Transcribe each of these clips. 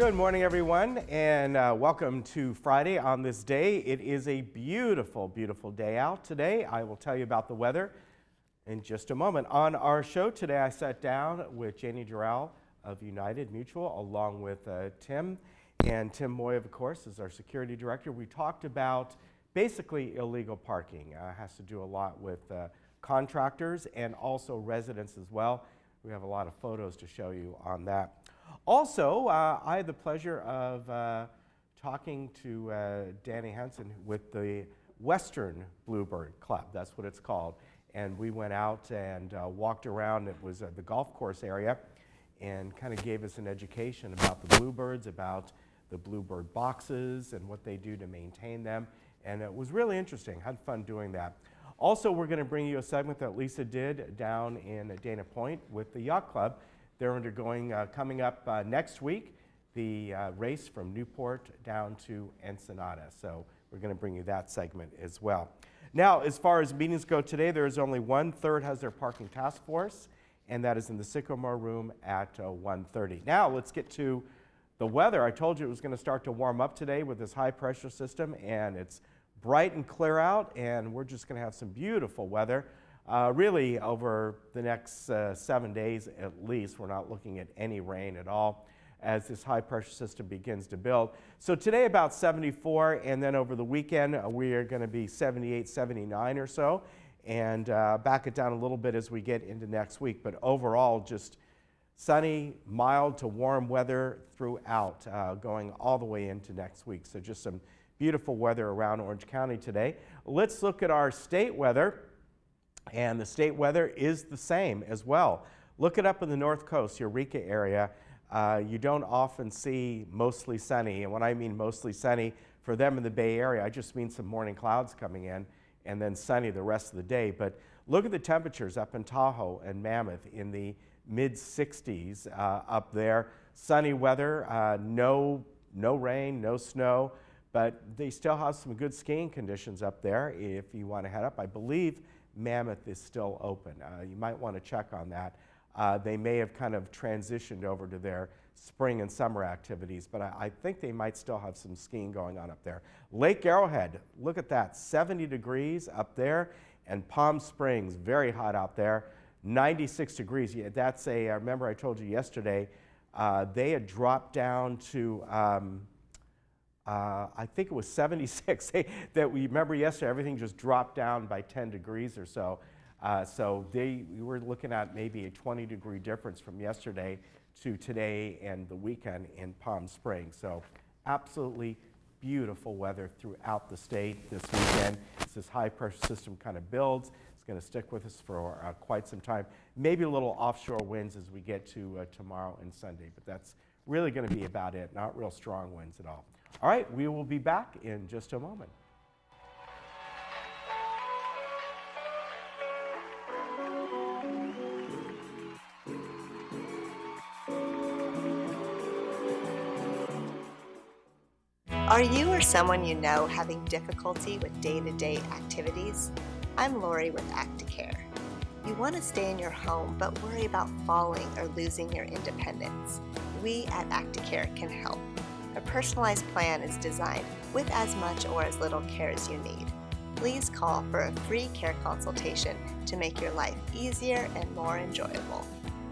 Good morning, everyone, and welcome to Friday on this day. It is a beautiful, beautiful day out today. I will tell you about the weather in just a moment. On our show today, I sat down with Janie Durrell of United Mutual, along with Tim. And Tim Moy, of course, is our security director. We talked about basically illegal parking. Has to do a lot with contractors and also residents as well. We have a lot of photos to show you on that. Also, I had the pleasure of talking to Danny Hansen with the Western Bluebird Club. That's what it's called. And we went out and walked around. It was the golf course area and kind of gave us an education about the bluebirds, about the bluebird boxes and what they do to maintain them. And it was really interesting. Had fun doing that. Also, we're going to bring you a segment that Lisa did down in Dana Point with the Yacht Club. They're undergoing, coming up next week, the race from Newport down to Ensenada. So we're going to bring you that segment as well. Now, as far as meetings go today, there is only one. Third has their parking task force, and that is in the Sycamore Room at 1:30. Now, let's get to the weather. I told you it was going to start to warm up today with this high pressure system, and it's bright and clear out, and we're just going to have some beautiful weather. Really, over the next 7 days at least, we're not looking at any rain at all as this high pressure system begins to build. So today about 74, and then over the weekend we are going to be 78, 79 or so, and back it down a little bit as we get into next week. But overall, just sunny, mild to warm weather throughout, going all the way into next week. So just some beautiful weather around Orange County today. Let's look at our state weather. And the state weather is the same as well. Look it up in the North Coast, Eureka area. You don't often see mostly sunny. And when I mean mostly sunny, for them in the Bay Area, I just mean some morning clouds coming in and then sunny the rest of the day. But look at the temperatures up in Tahoe and Mammoth in the mid-60s up there. Sunny weather, no rain, no snow, but they still have some good skiing conditions up there if you want to head up. I believe Mammoth is still open. You might want to check on that. They may have kind of transitioned over to their spring and summer activities, but I think they might still have some skiing going on up there. Lake Arrowhead, look at that, 70 degrees up there, and Palm Springs, very hot out there, 96 degrees. Yeah, that's I remember I told you yesterday, they had dropped down to, I think it was 76. That we remember yesterday, everything just dropped down by 10 degrees or so. So we were looking at maybe a 20-degree difference from yesterday to today and the weekend in Palm Springs. So absolutely beautiful weather throughout the state this weekend. As this high pressure system kind of builds, it's going to stick with us for quite some time. Maybe a little offshore winds as we get to tomorrow and Sunday, but that's really going to be about it. Not real strong winds at all. All right, we will be back in just a moment. Are you or someone you know having difficulty with day-to-day activities? I'm Lori with ActiCare. You want to stay in your home but worry about falling or losing your independence. We at ActiCare can help. A personalized plan is designed with as much or as little care as you need. Please call for a free care consultation to make your life easier and more enjoyable.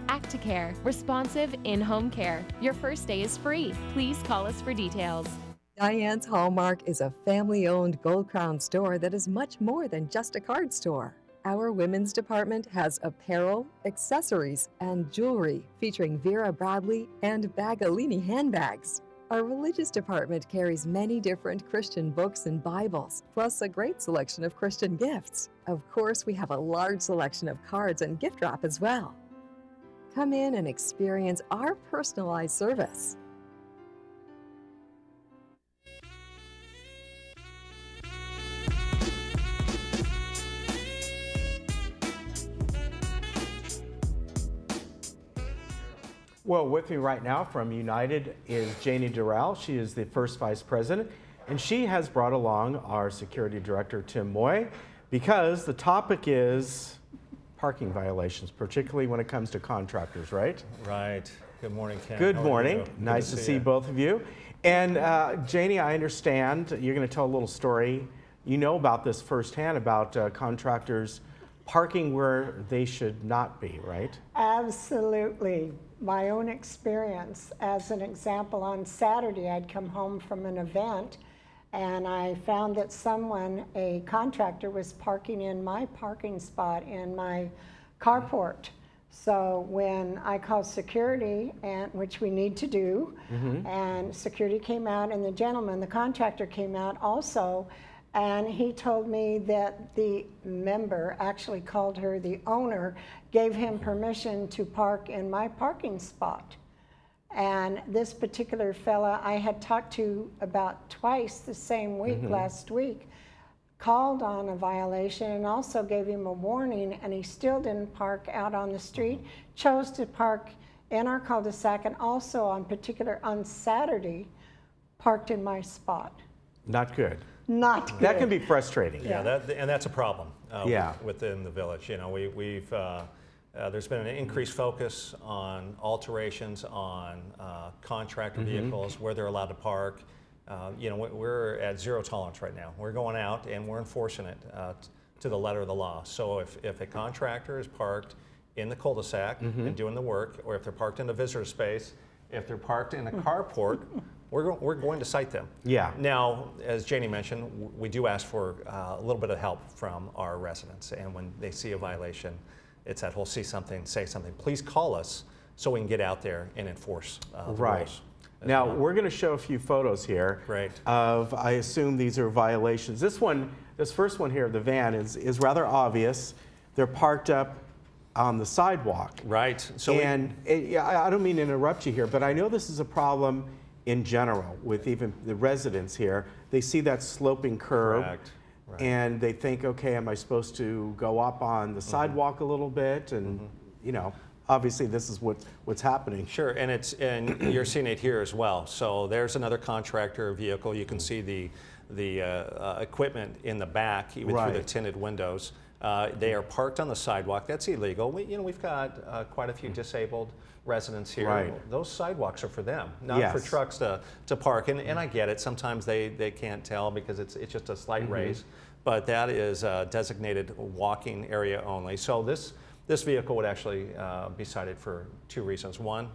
ActiCare, responsive in-home care. Your first day is free. Please call us for details. Diane's Hallmark is a family-owned Gold Crown store that is much more than just a card store. Our women's department has apparel, accessories, and jewelry featuring Vera Bradley and Bagalini handbags. Our religious department carries many different Christian books and Bibles, plus a great selection of Christian gifts. Of course, we have a large selection of cards and gift wrap as well. Come in and experience our personalized service. Well, with me right now from United is Janie Durrell. She is the first vice president, and she has brought along our security director, Tim Moy, because the topic is parking violations, particularly when it comes to contractors, right? Right. Good morning, Ken. Good How are morning. you? Good Nice to see you. both of you. And Janie, I understand you're going to tell a little story. You know about this firsthand, about contractors parking where they should not be, right? Absolutely. My own experience. As an example, on Saturday, I'd come home from an event and I found that someone, a contractor, was parking in my parking spot in my carport. So when I called security, and which we need to do, and security came out, and the gentleman, the contractor, came out also, and he told me that the member, actually called her the owner, gave him permission to park in my parking spot. And this particular fella I had talked to about twice the same week, last week, called on a violation and also gave him a warning, and he still didn't park out on the street, chose to park in our cul-de-sac, and also on Saturday, parked in my spot. Not good. Not good. That can be frustrating. Yeah, and that's a problem Yeah. within the village. You know, we've there's been an increased focus on alterations on contractor vehicles, where they're allowed to park. You know, we're at zero tolerance right now. We're going out and we're enforcing it to the letter of the law. So if a contractor is parked in the cul-de-sac and doing the work, or if they're parked in a visitor space, if they're parked in a carport, we're going to cite them. Yeah. Now, as Janie mentioned, we do ask for a little bit of help from our residents, and when they see a violation, it's that whole see something, say something. Please call us so we can get out there and enforce the rules. Now, we're going to show a few photos here of, I assume these are violations. This first one here, the van, is rather obvious. They're parked up on the sidewalk. Right. So and I don't mean to interrupt you here, but I know this is a problem in general with even the residents here. They see that sloping curve. Correct. Right. And they think, okay, am I supposed to go up on the sidewalk a little bit? And, you know, obviously this is what's happening. Sure, and you're seeing it here as well. So there's another contractor vehicle. You can see the equipment in the back, even through the tinted windows. They are parked on the sidewalk. That's illegal. We've got quite a few disabled residents here. Right. Those sidewalks are for them, not for trucks to park. And I get it. Sometimes they can't tell because it's just a slight raise. But that is a designated walking area only. So this vehicle would actually be cited for two reasons. One,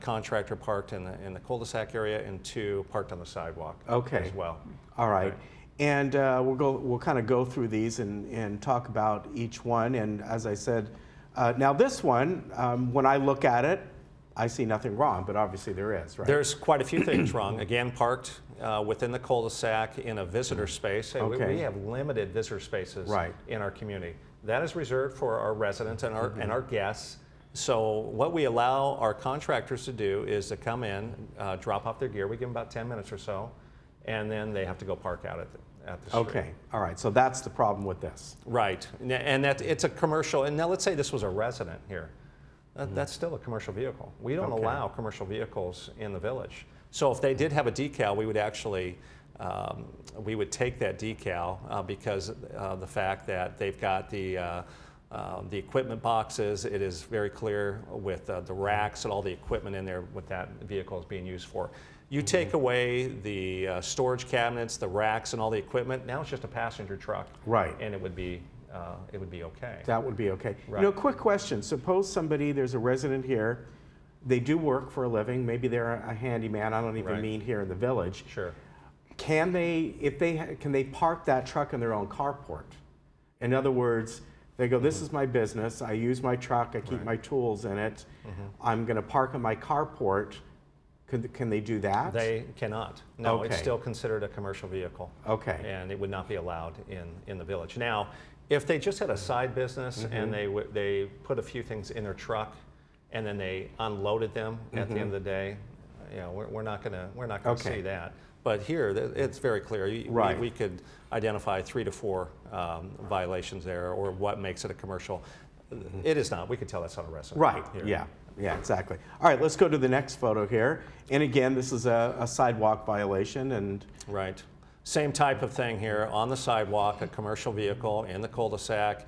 contractor parked in the cul-de-sac area, and two, parked on the sidewalk as well. All right. And we'll kind of go through these and talk about each one. And as I said, now this one, when I look at it, I see nothing wrong, but obviously there is, right? There's quite a few things wrong. Again, parked within the cul-de-sac in a visitor space. We have limited visitor spaces in our community. That is reserved for our residents and our guests. So what we allow our contractors to do is to come in, drop off their gear. We give them about 10 minutes or so, and then they have to go park out at the street. Okay, all right, so that's the problem with this. Right, and it's a commercial, and now let's say this was a resident here. That's still a commercial vehicle. We don't allow commercial vehicles in the village. So if they did have a decal, we would actually, we would take that decal because the fact that they've got the equipment boxes. It is very clear with the racks and all the equipment in there what that vehicle is being used for. You take away the storage cabinets, the racks, and all the equipment. Now it's just a passenger truck, and it would be okay. That would be okay. Right. You know, quick question. Suppose there's a resident here. They do work for a living. Maybe they're a handyman. I don't even mean here in the village. Sure. Can they park that truck in their own carport? In other words, they go, this is my business. I use my truck. I keep my tools in it. I'm going to park in my carport. Can they do that? They cannot. No, it's still considered a commercial vehicle. Okay. And it would not be allowed in the village. Now, if they just had a side business and they put a few things in their truck and then they unloaded them at the end of the day, you know, we're not gonna see that. But here, it's very clear. We could identify 3 to 4 violations there, or what makes it a commercial. It is not. We could tell that's not a restaurant. Right. Here. Yeah, exactly. All right, let's go to the next photo here. And again, this is a sidewalk violation. And right. Same type of thing here on the sidewalk, a commercial vehicle in the cul-de-sac.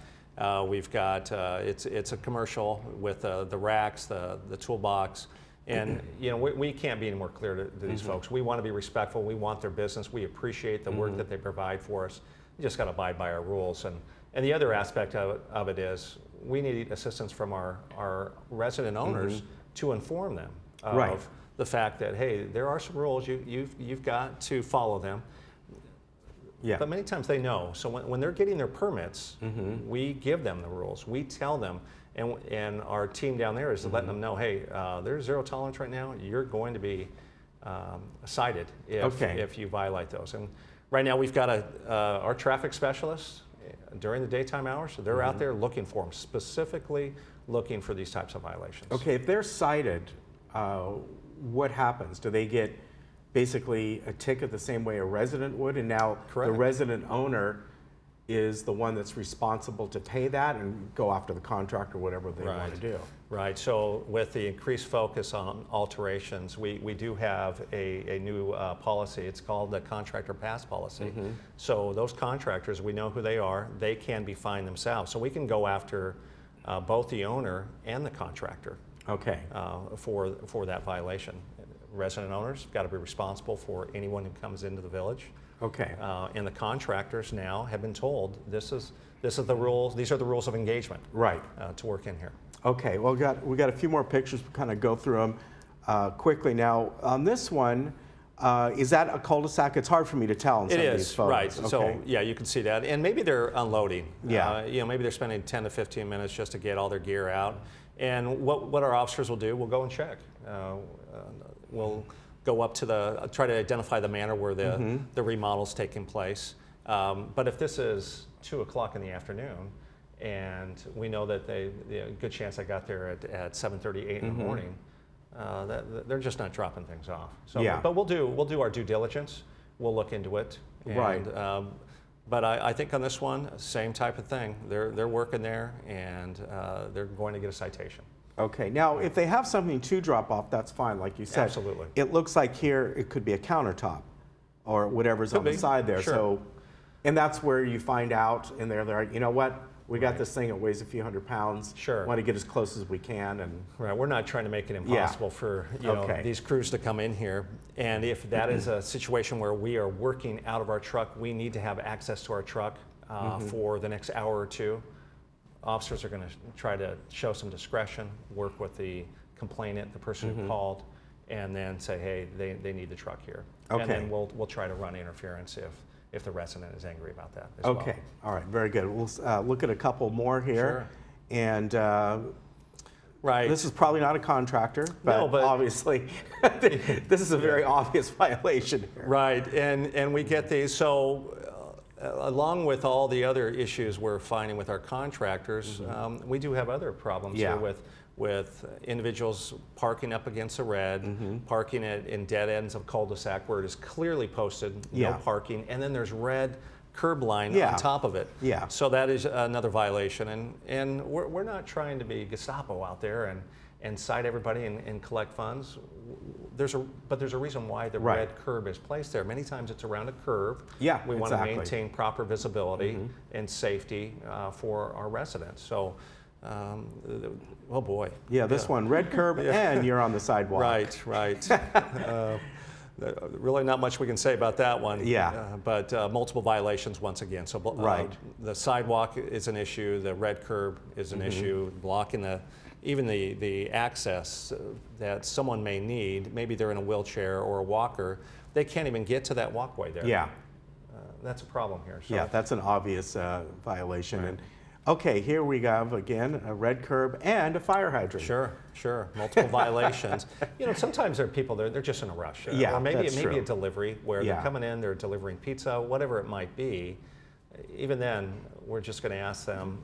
We've got, it's a commercial with the racks, the toolbox, And you know, we can't be any more clear to these folks. We want to be respectful. We want their business. We appreciate the work that they provide for us. We just got to abide by our rules. And the other aspect of it is we need assistance from our resident owners to inform them of the fact that, hey, there are some rules. You've got to follow them. Yeah. But many times they know. So when they're getting their permits, we give them the rules. We tell them, and our team down there is letting them know, hey, there's zero tolerance right now. You're going to be cited if you violate those. And right now we've got our traffic specialists during the daytime hours. So they're out there looking for them, specifically looking for these types of violations. Okay, if they're cited, what happens? Do they get basically a ticket the same way a resident would, and now the resident owner is the one that's responsible to pay that and go after the contractor, whatever they want to do? Right. So with the increased focus on alterations, we do have a new policy. It's called the contractor pass policy. So those contractors, we know who they are. They can be fined themselves. So we can go after both the owner and the contractor. Okay. For that violation. Resident owners got to be responsible for anyone who comes into the village. Okay. And the contractors now have been told this is the rules. These are the rules of engagement. Right. To work in here. Okay. Well, we got a few more pictures. We'll kind of go through them quickly. Now, on this one, is that a cul-de-sac? It's hard for me to tell in some of these photos. Right. Okay. So yeah, you can see that, and maybe they're unloading. Yeah. You know, maybe they're spending 10 to 15 minutes just to get all their gear out. And what our officers will do, we'll go and check. We'll go up to try to identify the manner where the remodel's taking place. But if this is 2 o'clock in the afternoon, and we know that good chance I got there at 7:30, 8 in the morning, they're just not dropping things off. So, yeah. But we'll do our due diligence. We'll look into it. And, right. But I think on this one, same type of thing. They're working there, and they're going to get a citation. Okay. Now, if they have something to drop off, that's fine, like you said. Absolutely. It looks like here it could be a countertop or whatever's on the side there. Sure. So, and that's where you find out, and they're like, you know what? We got this thing, it weighs a few hundred pounds. Sure. Want to get as close as we can. And right, we're not trying to make it impossible for these crews to come in here. And if that is a situation where we are working out of our truck, we need to have access to our truck for the next hour or two. Officers are going to try to show some discretion, work with the complainant, the person who called, and then say, hey, they need the truck here. Okay. And then we'll try to run interference if the resident is angry about that as well. Okay, all right, very good. We'll look at a couple more here. Sure. And right. This is probably not a contractor, but obviously this is a very obvious violation here. Right, and we get these. So along with all the other issues we're finding with our contractors, we do have other problems here with individuals parking up against a red, parking in dead ends of cul-de-sac where it is clearly posted, no parking, and then there's red curb line on top of it. Yeah. So that is another violation, and we're not trying to be Gestapo out there and cite everybody and collect funds. But there's a reason why the red curb is placed there. Many times it's around a curve. Yeah, we want to maintain proper visibility and safety for our residents. So. Oh boy. Yeah, this one, red curb and you're on the sidewalk. Right. Really not much we can say about that one. Yeah. But multiple violations once again. So the sidewalk is an issue, the red curb is an issue, blocking even the access that someone may need. Maybe they're in a wheelchair or a walker. They can't even get to that walkway there. Yeah. That's a problem here. So. Yeah, that's an obvious violation. Right. And okay, here we have, again, a red curb and a fire hydrant. Sure. Multiple violations. You know, sometimes there are people, they're just in a rush. Yeah, or maybe a delivery where they're coming in, they're delivering pizza, whatever it might be. Even then, we're just going to ask them,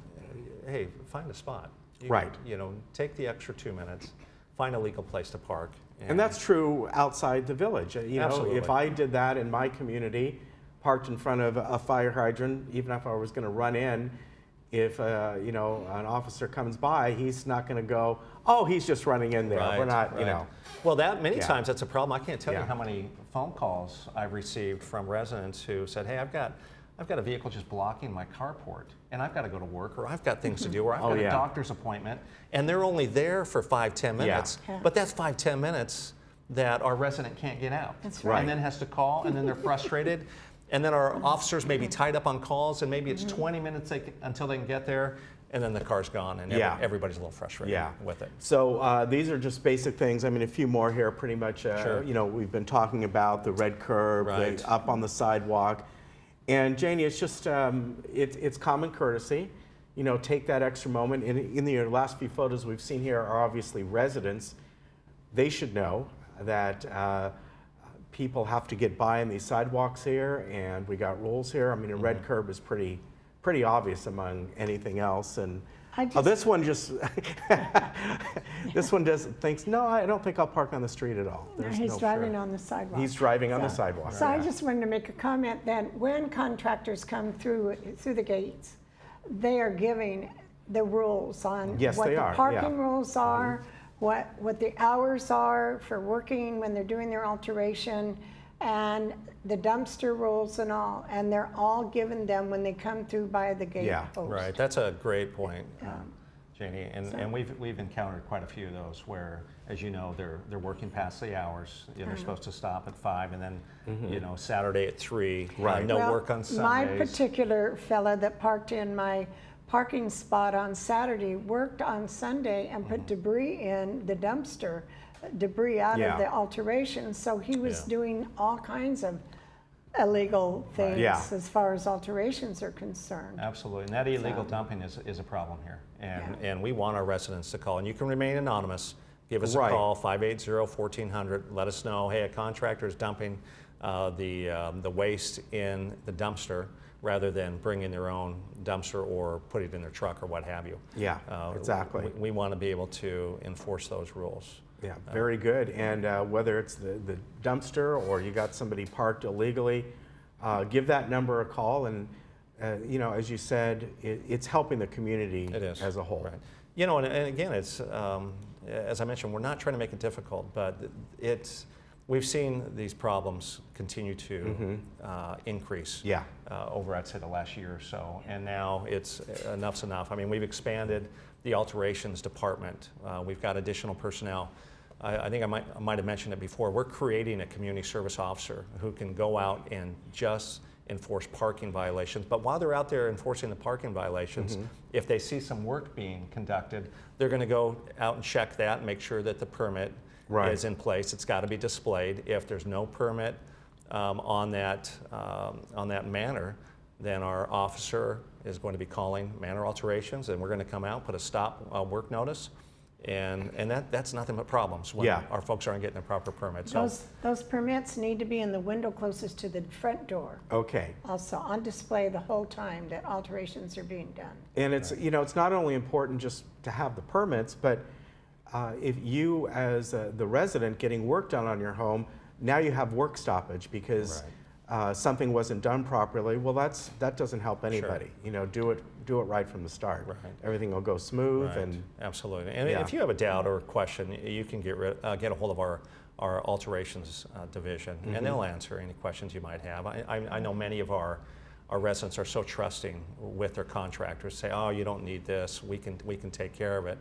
hey, find a spot. You know, take the extra 2 minutes, find a legal place to park. And that's true outside the village. You know, if I did that in my community, parked in front of a fire hydrant, even if I was going to run in, if you know, an officer comes by, he's not going to go, oh, he's just running in there. We're not, you know. Well, many times that's a problem. I can't tell you how many phone calls I've received from residents who said, hey, I've got I've got a vehicle just blocking my carport, and I've got to go to work, or I've got things to do, or I've Oh, got yeah. a doctor's appointment, and they're only there for 5-10 minutes. Yeah. But that's 5-10 minutes that our resident can't get out. That's right. And then has to call, and then they're frustrated. And then our officers may be tied up on calls, and maybe it's 20 minutes until they can get there, and then the car's gone, and Yeah. everybody's a little frustrated Yeah. with it. So these are just basic things. I mean, a few more here. Pretty much, Sure. you know, we've been talking about the red curb, Right. the up on the sidewalk, and Janie, it's just it's common courtesy. You know, take that extra moment. In the last few photos we've seen here are obviously residents. They should know that people have to get by on these sidewalks here, and we got rules here. I mean, a red curb is pretty obvious among anything else. And this one just this one thinks, no, I don't think I'll park on the street at all. There's He's no driving fear. on the sidewalk. He's driving on the sidewalk. So I yeah. just wanted to make a comment that when contractors come through the gates, they are giving the rules on Yes, what they the are, parking yeah. rules are, what the hours are for working when they're doing their alteration, and the dumpster rules and all, and they're all given them when they come through by the gate Yeah. post. Right, that's a great point, Janie, and we've encountered quite a few of those where, as you know, they're working past the hours. You know, they're supposed to stop at 5, and then you know, Saturday at 3. Right. No Well, work on Sundays. My particular fella that parked in my parking spot on Saturday worked on Sunday and put debris in the dumpster, debris out Yeah. of the alteration. So he was Yeah. doing all kinds of illegal things Yeah. as far as alterations are concerned. Absolutely, and that illegal dumping is a problem here, and we want our residents to call, and you can remain anonymous. Give us Right. a call, 580-1400. Let us know, hey, a contractor is dumping the waste in the dumpster rather than bringing their own dumpster or put it in their truck or what have you. Yeah, exactly. We want to be able to enforce those rules. Yeah, very good. And whether it's the dumpster or you got somebody parked illegally, give that number a call. And you know, as you said, it's helping the community It is. as a whole. Right. You know, and again, it's, as I mentioned, we're not trying to make it difficult, but we've seen these problems continue to increase Yeah. over, I'd say, the last year or so. And now it's enough's enough. I mean, we've expanded the alterations department. We've got additional personnel. I think I might have mentioned it before. We're creating a community service officer who can go out and just enforce parking violations. But while they're out there enforcing the parking violations, if they see some work being conducted, they're going to go out and check that and make sure that the permit Right. is in place. It's got to be displayed. If there's no permit on that manor, then our officer is going to be calling manor alterations, and we're going to come out, put a stop work notice, and that's nothing but problems when Yeah. our folks aren't getting the proper permits. So, Those permits need to be in the window closest to the front door, Okay. also on display the whole time that alterations are being done. And it's, you know, it's not only important just to have the permits, but if you, as the resident getting work done on your home, now you have work stoppage because something wasn't done properly. Well, that doesn't help anybody. You know, do it right from the start. Right. Everything will go smooth. right, And absolutely. And Yeah. if you have a doubt or a question, you can get a hold of our alterations division, and they'll answer any questions you might have. I know many of our residents are so trusting with their contractors. Say, oh, you don't need this. We can take care of it.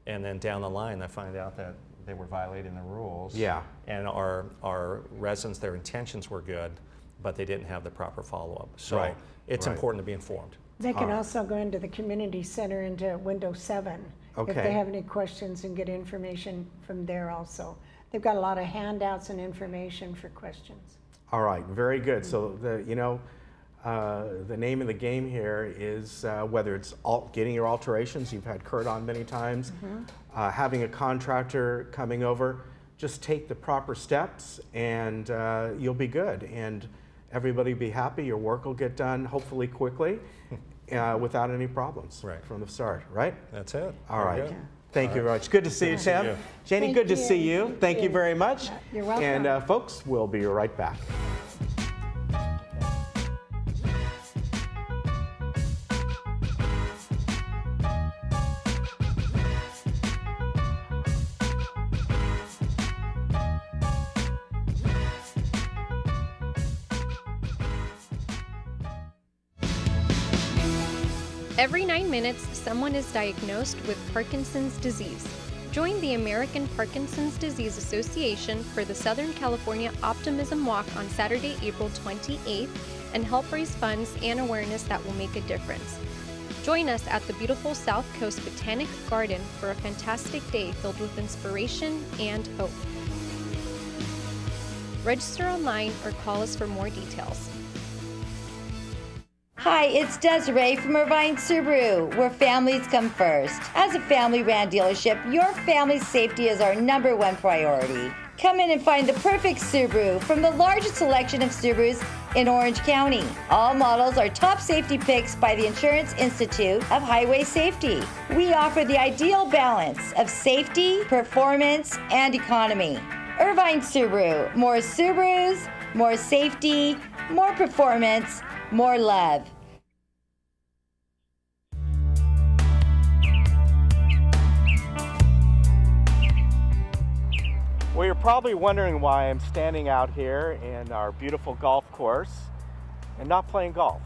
And then down the line, they find out that they were violating the rules. Yeah. And our residents, their intentions were good, but they didn't have the proper follow-up. So Right. it's Right. important to be informed. They can also go into the community center into window 7 if Okay. they have any questions and get information from there also. They've got a lot of handouts and information for questions. all right, very good. So the name of the game here is whether it's getting your alterations. You've had Kurt on many times. Having a contractor coming over, just take the proper steps and you'll be good. And everybody will be happy. Your work will get done, hopefully quickly, without any problems Right. from the start, right? That's it. All Very right. good. Thank you very much. Good to see you, Tim. you. Janie, Thank good to you. see you. Thank you very much. You're welcome. And folks, we'll be right back. Every 9 minutes, someone is diagnosed with Parkinson's disease. Join the American Parkinson's Disease Association for the Southern California Optimism Walk on Saturday, April 28th, and help raise funds and awareness that will make a difference. Join us at the beautiful South Coast Botanic Garden for a fantastic day filled with inspiration and hope. Register online or call us for more details. Hi, it's Desiree from Irvine Subaru, where families come first. As a family-ran dealership, your family's safety is our #1 priority. Come in and find the perfect Subaru from the largest selection of Subarus in Orange County. All models are top safety picks by the Insurance Institute of Highway Safety. We offer the ideal balance of safety, performance, and economy. Irvine Subaru, more Subarus, more safety, more performance, more love. Well, you're probably wondering why I'm standing out here in our beautiful golf course and not playing golf.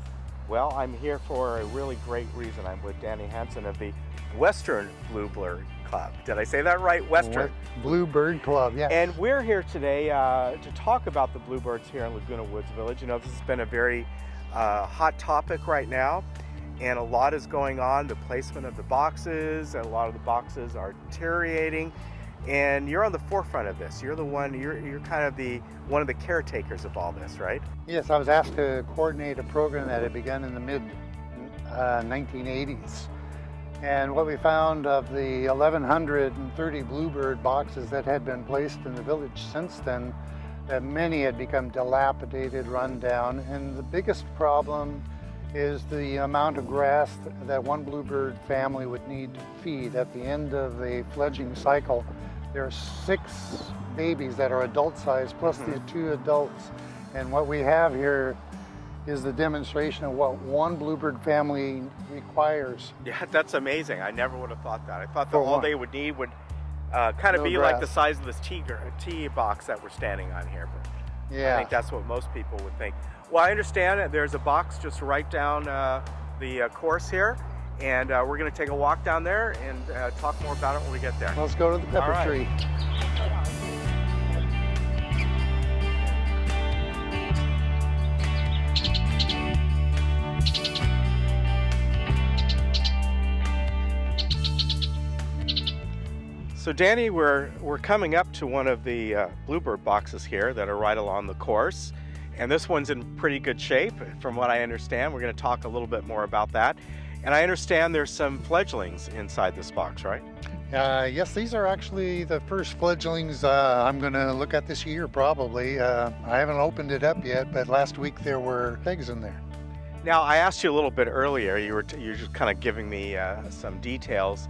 Well, I'm here for a really great reason. I'm with Danny Hansen of the Western Bluebird Club. Did I say that right? Western Bluebird Club, yeah. And we're here today to talk about the bluebirds here in Laguna Woods Village. You know, this has been a very hot topic right now, and a lot is going on. The placement of the boxes, and a lot of the boxes are deteriorating. And you're on the forefront of this. You're the one, you're kind of one of the caretakers of all this, right? Yes, I was asked to coordinate a program that had begun in the mid 1980s. And what we found of the 1,130 bluebird boxes that had been placed in the village since then, that many had become dilapidated, run down. And the biggest problem is the amount of grass that one bluebird family would need to feed at the end of a fledging cycle. There are 6 babies that are adult size plus the 2 adults. And what we have here is the demonstration of what one bluebird family requires. Yeah, that's amazing. I never would have thought that. I thought that all they would need would kind of be like the size of this tea box that we're standing on here. But yeah. I think that's what most people would think. Well, I understand that there's a box just right down the course here. And we're going to take a walk down there and talk more about it when we get there. Let's go to the pepper tree. So Danny, we're coming up to one of the bluebird boxes here that are right along the course. And this one's in pretty good shape, from what I understand. We're going to talk a little bit more about that. And I understand there's some fledglings inside this box, right? Yes, these are actually the first fledglings I'm going to look at this year, probably. I haven't opened it up yet, but last week there were eggs in there. Now, I asked you a little bit earlier, you were just kind of giving me some details.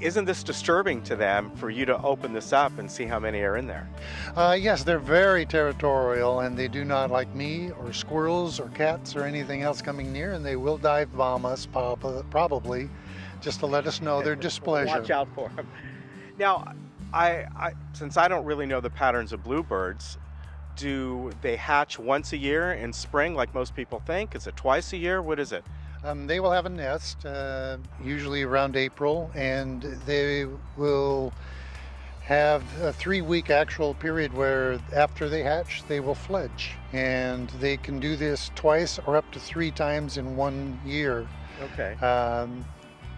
Isn't this disturbing to them for you to open this up and see how many are in there? Yes, they're very territorial, and they do not like me or squirrels or cats or anything else coming near, and they will dive bomb us probably just to let us know their displeasure. Watch out for them. Now, since I don't really know the patterns of bluebirds, do they hatch once a year in spring like most people think? Is it twice a year? What is it? They will have a nest, usually around April, and they will have a 3-week actual period where after they hatch, they will fledge. And they can do this twice or up to 3 times in 1 year. Okay.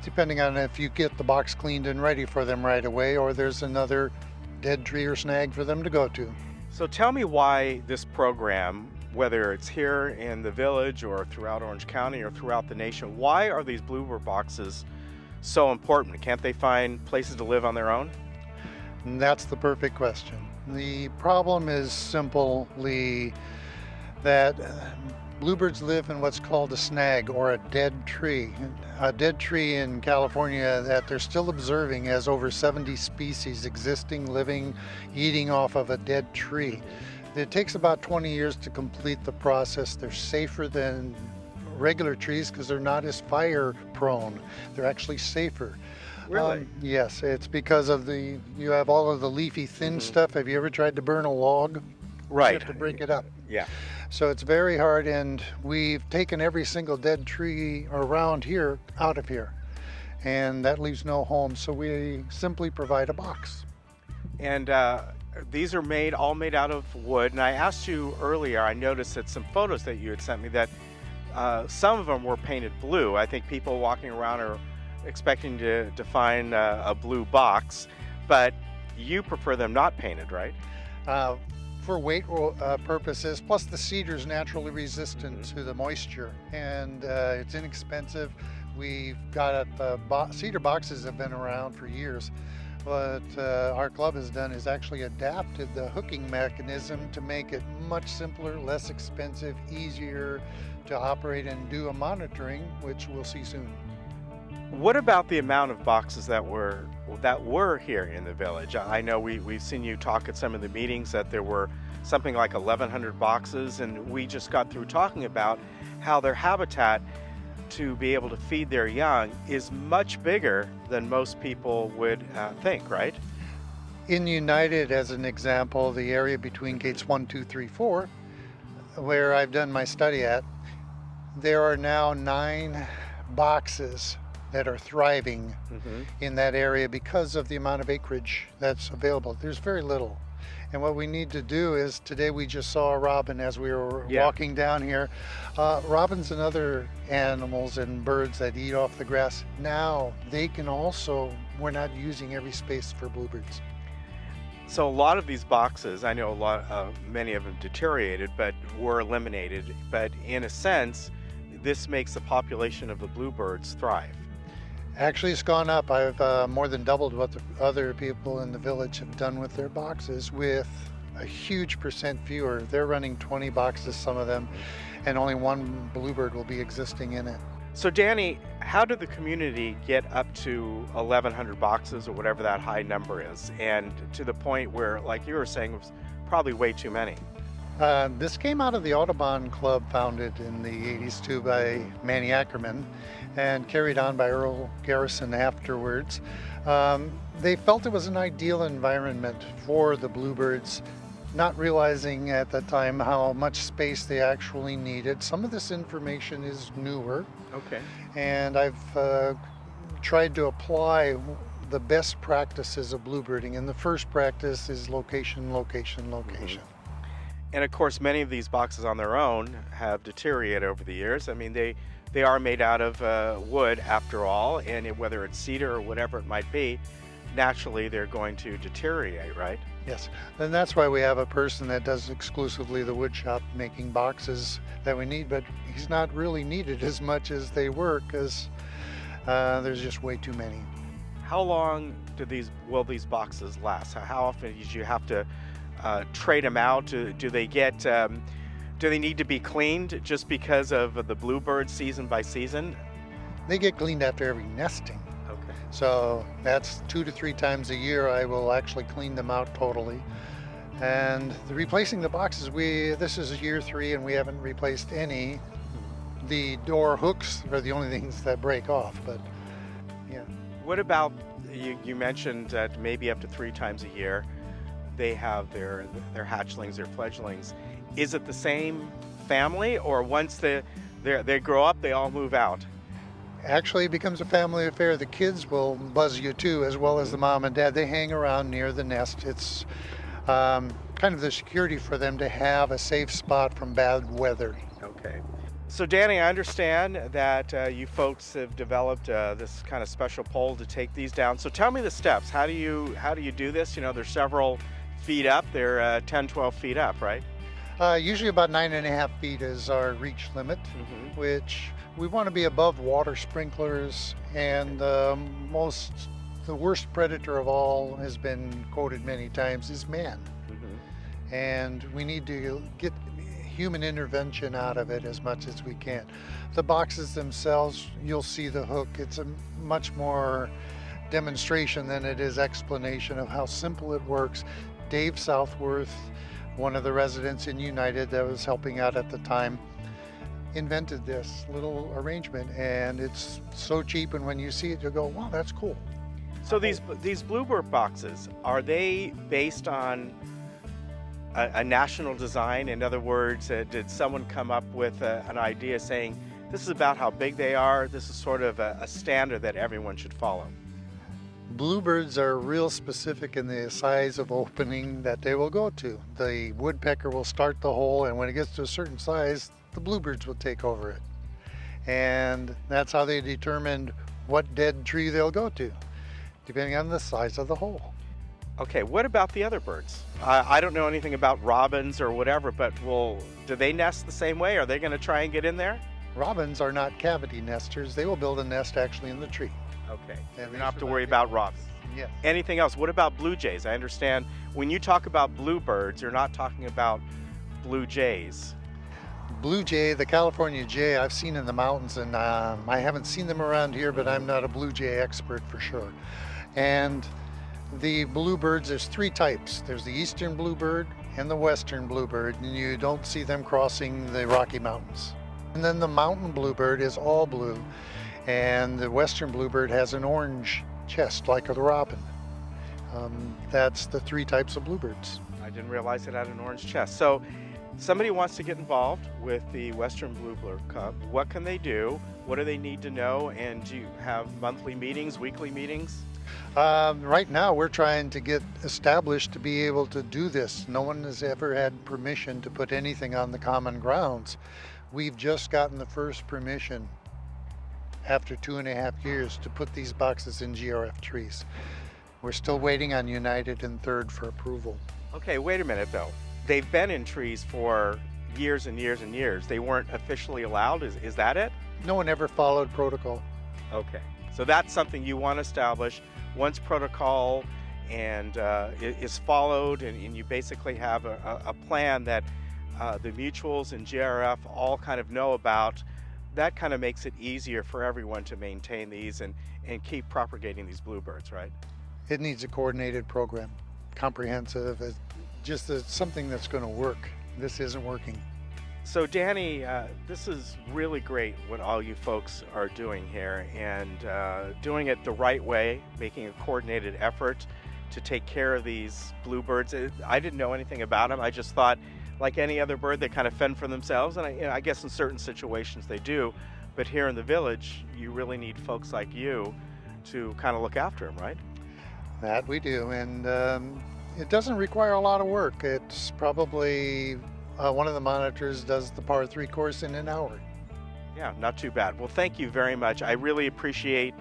Depending on if you get the box cleaned and ready for them right away, or there's another dead tree or snag for them to go to. So tell me why this program, whether it's here in the village or throughout Orange County or throughout the nation, why are these bluebird boxes so important? Can't they find places to live on their own? And that's the perfect question. The problem is simply that bluebirds live in what's called a snag, or a dead tree. A dead tree in California that they're still observing has over 70 species existing, living, eating off of a dead tree. It takes about 20 years to complete the process. They're safer than regular trees because they're not as fire prone. They're actually safer. Really? Yes, it's because of you have all of the leafy thin stuff. Have you ever tried to burn a log? Right. You have to break it up. Yeah. So it's very hard, and we've taken every single dead tree around here out of here, and that leaves no home, so we simply provide a box. And these are all made out of wood. And I asked you earlier, I noticed that some photos that you had sent me that some of them were painted blue. I think people walking around are expecting to find a blue box, but you prefer them not painted, right? For weight purposes, plus the cedar's naturally resistant to the moisture, and it's inexpensive. We've got cedar boxes have been around for years. What our club has done is actually adapted the hooking mechanism to make it much simpler, less expensive, easier to operate and do a monitoring, which we'll see soon. What about the amount of boxes that were here in the village? I know we've seen you talk at some of the meetings that there were something like 1,100 boxes, and we just got through talking about how their habitat to be able to feed their young is much bigger than most people would think, right? In United, as an example, the area between gates 1, 2, 3, 4, where I've done my study at, there are now 9 boxes that are thriving in that area because of the amount of acreage that's available. There's very little. And what we need to do is, today we just saw a robin as we were walking down here. Robins and other animals and birds that eat off the grass, now they can also, we're not using every space for bluebirds. So a lot of these boxes, I know many of them deteriorated, but were eliminated. But in a sense, this makes the population of the bluebirds thrive. Actually, it's gone up. I've more than doubled what the other people in the village have done with their boxes, with a huge percent fewer. They're running 20 boxes, some of them, and only 1 bluebird will be existing in it. So Danny, how did the community get up to 1,100 boxes or whatever that high number is, and to the point where, like you were saying, it was probably way too many? This came out of the Audubon Club, founded in the 80s too by Manny Ackerman and carried on by Earl Garrison afterwards. They felt it was an ideal environment for the bluebirds, not realizing at the time how much space they actually needed. Some of this information is newer. Okay. And I've tried to apply the best practices of bluebirding, and the first practice is location, location, location. And of course, many of these boxes on their own have deteriorated over the years. I mean, they are made out of wood after all, and whether it's cedar or whatever it might be, naturally they're going to deteriorate, right? Yes, and that's why we have a person that does exclusively the wood shop making boxes that we need, but he's not really needed as much as they were because there's just way too many. How long will these boxes last? How often do you have to trade them out? Do they need to be cleaned just because of the bluebird season by season? They get cleaned after every nesting. Okay. So that's 2 to 3 times a year I will actually clean them out totally. And replacing the boxes, this is year 3 and we haven't replaced any. The door hooks are the only things that break off, but yeah. What about, you mentioned that maybe up to 3 times a year they have their hatchlings, their fledglings. Is it the same family, or once they grow up, they all move out? Actually, it becomes a family affair. The kids will buzz you too, as well as the mom and dad. They hang around near the nest. It's kind of the security for them to have a safe spot from bad weather. Okay. So Danny, I understand that you folks have developed this kind of special pole to take these down. So tell me the steps. How do you do this? You know, there's several feet up. They're 10, 12 feet up, right? Usually about 9.5 feet is our reach limit, which we want to be above water sprinklers, and the worst predator of all has been quoted many times is man. And we need to get human intervention out of it as much as we can. The boxes themselves, you'll see the hook. It's a much more demonstration than it is explanation of how simple it works. Dave Southworth, one of the residents in United that was helping out at the time, invented this little arrangement, and it's so cheap, and when you see it, you'll go, wow, that's cool. So these bluebird boxes, are they based on a national design? In other words, did someone come up with an idea saying, this is about how big they are, this is sort of a standard that everyone should follow? Bluebirds are real specific in the size of opening that they will go to. The woodpecker will start the hole, and when it gets to a certain size, the bluebirds will take over it. And that's how they determined what dead tree they'll go to, depending on the size of the hole. Okay, what about the other birds? I don't know anything about robins or whatever, but do they nest the same way? Are they going to try and get in there? Robins are not cavity nesters. They will build a nest actually in the tree. Okay, you don't have to worry about robins. Yes. Anything else? What about blue jays? I understand when you talk about bluebirds, you're not talking about blue jays. Blue jay, the California jay, I've seen in the mountains, and I haven't seen them around here, but I'm not a blue jay expert for sure. And the bluebirds, there's three types. There's the eastern bluebird and the western bluebird, and you don't see them crossing the Rocky Mountains. And then the mountain bluebird is all blue, and the western bluebird has an orange chest like a robin. That's the three types of bluebirds. I didn't realize it had an orange chest. So somebody wants to get involved with the Western Bluebird Club. What can they do? What do they need to know? And do you have monthly meetings, weekly meetings? Right now we're trying to get established to be able to do this. No one has ever had permission to put anything on the common grounds. We've just gotten the first permission after 2.5 years to put these boxes in GRF trees. We're still waiting on United and Third for approval. Okay, wait a minute though. They've been in trees for years and years and years. They weren't officially allowed, is that it? No one ever followed protocol. Okay, so that's something you want to establish. Once protocol is followed and you basically have a plan that the mutuals and GRF all kind of know about, that kind of makes it easier for everyone to maintain these and keep propagating these bluebirds, right? It needs a coordinated program, comprehensive, just something that's going to work. This isn't working. So Danny, this is really great what all you folks are doing here, and doing it the right way, making a coordinated effort to take care of these bluebirds. I didn't know anything about them. I just thought, like any other bird, they kind of fend for themselves, and I guess in certain situations they do. But here in the village, you really need folks like you to kind of look after them, right? That we do, and it doesn't require a lot of work. It's probably one of the monitors does the par 3 course in an hour. Yeah, not too bad. Well, thank you very much. I really appreciate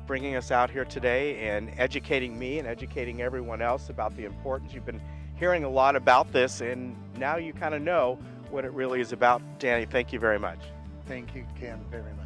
bringing us out here today and educating me and educating everyone else about the importance. You've been hearing a lot about this, and now you kind of know what it really is about. Danny, thank you very much. Thank you, Ken, very much.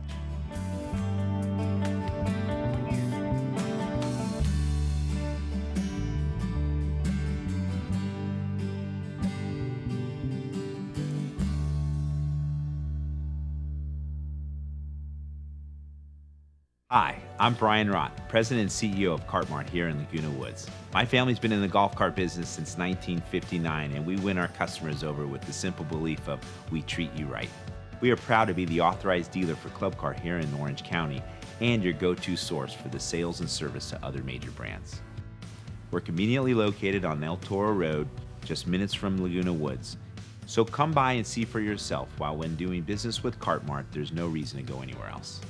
Hi, I'm Brian Rott, President and CEO of Cartmart here in Laguna Woods. My family's been in the golf cart business since 1959, and we win our customers over with the simple belief of we treat you right. We are proud to be the authorized dealer for Club Cart here in Orange County and your go-to source for the sales and service to other major brands. We're conveniently located on El Toro Road, just minutes from Laguna Woods. So come by and see for yourself, while when doing business with Cartmart, there's no reason to go anywhere else.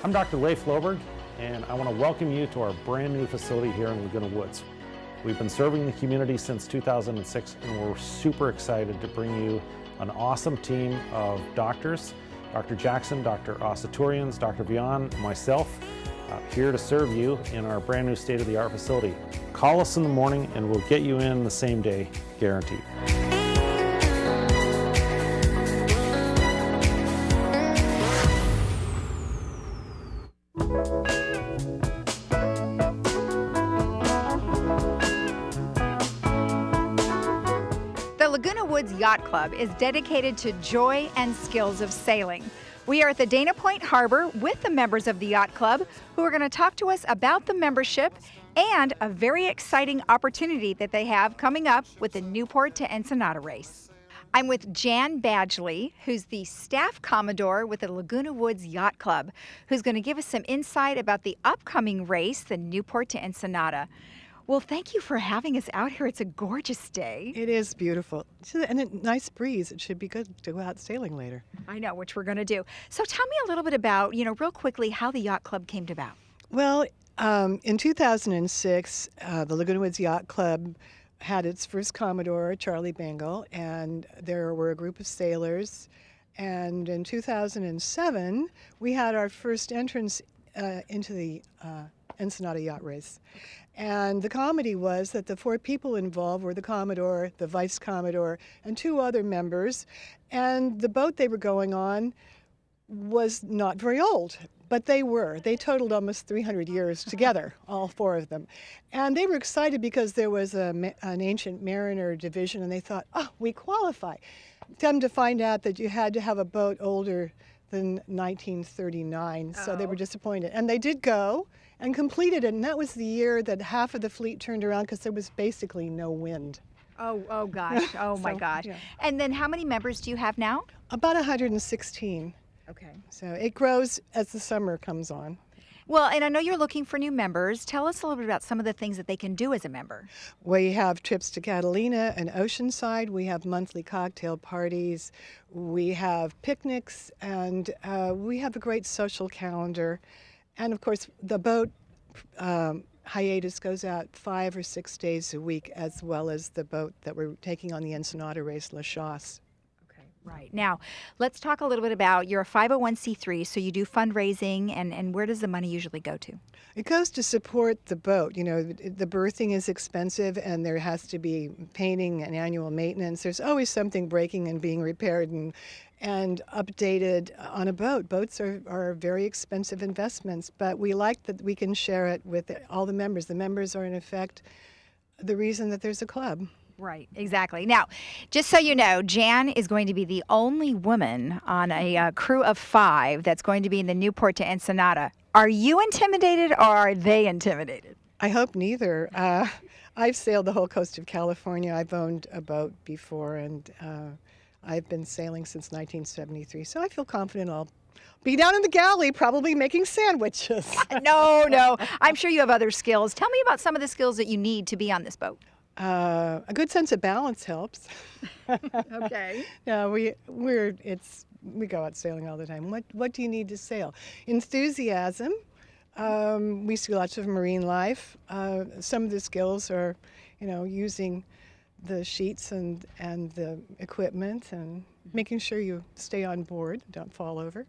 I'm Dr. Ray Floberg, and I want to welcome you to our brand new facility here in Laguna Woods. We've been serving the community since 2006, and we're super excited to bring you an awesome team of doctors, Dr. Jackson, Dr. Asaturians, Dr. Vian, and myself, here to serve you in our brand new state-of-the-art facility. Call us in the morning and we'll get you in the same day, guaranteed. The Laguna Woods Yacht Club is dedicated to joy and skills of sailing. We are at the Dana Point Harbor with the members of the Yacht Club who are going to talk to us about the membership and a very exciting opportunity that they have coming up with the Newport to Ensenada race. I'm with Jan Badgley, who's the staff commodore with the Laguna Woods Yacht Club, who's going to give us some insight about the upcoming race, the Newport to Ensenada. Well, thank you for having us out here. It's a gorgeous day. It is beautiful. And a nice breeze. It should be good to go out sailing later. I know, which we're going to do. So tell me a little bit about, real quickly, how the Yacht Club came about. Well, in 2006, the Laguna Woods Yacht Club had its first Commodore, Charlie Bangle, and there were a group of sailors. And in 2007, we had our first entrance into the Ensenada Yacht Race. And the comedy was that the 4 people involved were the Commodore, the Vice Commodore, and 2 other members. And the boat they were going on was not very old, but they were. They totaled almost 300 years together, all 4 of them. And they were excited because there was an ancient mariner division, and they thought, oh, we qualify. Come to find out that you had to have a boat older than 1939, so they were disappointed. And they did go and completed it, and that was the year that half of the fleet turned around because there was basically no wind. Oh gosh, oh my gosh. Yeah. And then how many members do you have now? About 116. Okay. So it grows as the summer comes on. Well, and I know you're looking for new members. Tell us a little bit about some of the things that they can do as a member. We have trips to Catalina and Oceanside. We have monthly cocktail parties. We have picnics, and we have a great social calendar. And of course, the boat hiatus goes out 5 or 6 days a week, as well as the boat that we're taking on the Ensenada race, La Chasse. Right. Now, let's talk a little bit about, you're a 501c3, so you do fundraising, and where does the money usually go to? It goes to support the boat. The berthing is expensive, and there has to be painting and annual maintenance. There's always something breaking and being repaired and updated on a boat. Boats are very expensive investments, but we like that we can share it with all the members. The members are, in effect, the reason that there's a club. Right, exactly. Now, just so you know, Jan is going to be the only woman on a crew of 5 that's going to be in the Newport to Ensenada. Are you intimidated, or are they intimidated? I hope neither. I've sailed the whole coast of California. I've owned a boat before, and I've been sailing since 1973, so I feel confident I'll be down in the galley probably making sandwiches. No, I'm sure you have other skills. Tell me about some of the skills that you need to be on this boat. A good sense of balance helps. Okay. No, we go out sailing all the time. What do you need to sail? Enthusiasm. We see lots of marine life. Some of the skills are, using the sheets and the equipment and making sure you stay on board, don't fall over.